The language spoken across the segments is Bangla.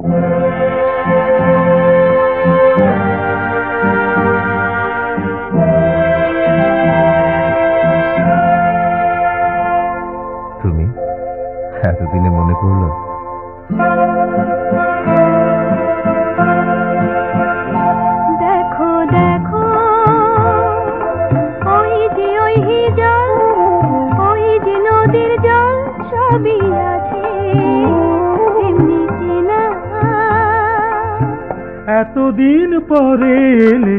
তুমি এতদিনে মনে পড়লো? দেখো দেখো ওই যে জল, ওই যে নদীর জল, সবই আছে এমনি চেনা। এতদিন পরে এলে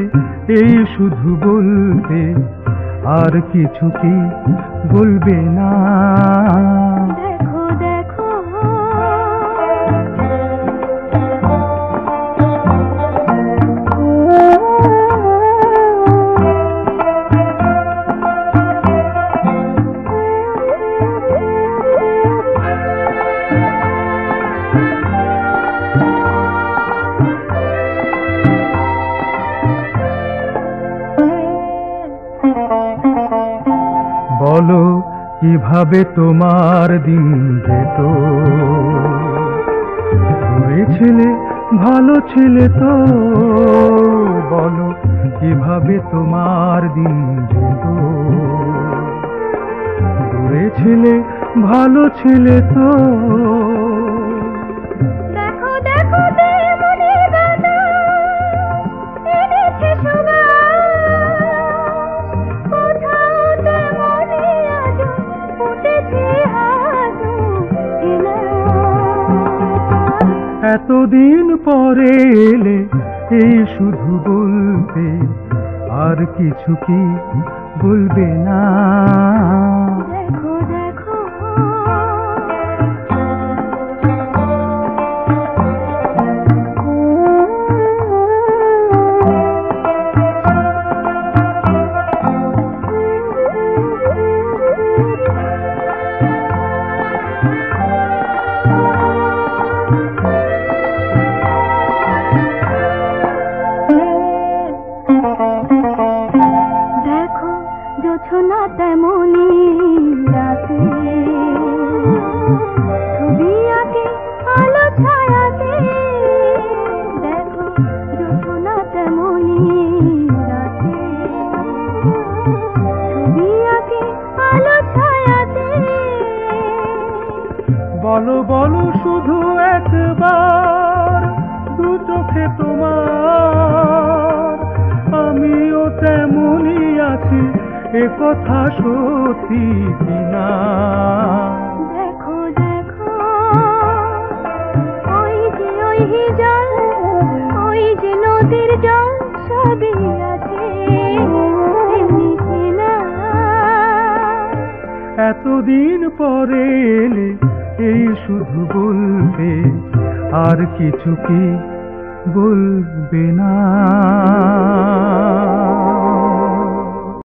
এই শুধু বলতে, আর কিছু কি বলবে না? দেখো দেখো বলো কিভাবে তোমার দিন যেত? দূরে ছিলে ভালো ছিলে তো, বলো কিভাবে তোমার দিন যেত? দূরে ছিলে ভালো ছিলে তো। দেখো দেখো তেমনি বাতাস এনেছে সুবাস, কোথাও তেমনি আজো ফুটেছে আজো চেনা। এতদিন পরে এলে এই শুধু বলতে, আর কিছু কি বলবে না? দেখো দেখো দেখো জোছনা তেমনি রাতে, ছবি আঁকে আলো ছায়াতে। দেখো জোছনা তেমনি রাতে, ছবি আঁকে আলো ছায়াতে। বলো বলো শুধু একবার দু চোখে তোমার, আমিও তেমনি আছি, এ কথা সত্যি কিনা? দেখো দেখো ওই যে জল, ওই যে নদীর জল, সবই আছে এমনি চেনা। এতদিন পরে এলে এই শুধু বলতে, আর কিছু কি বলবে না?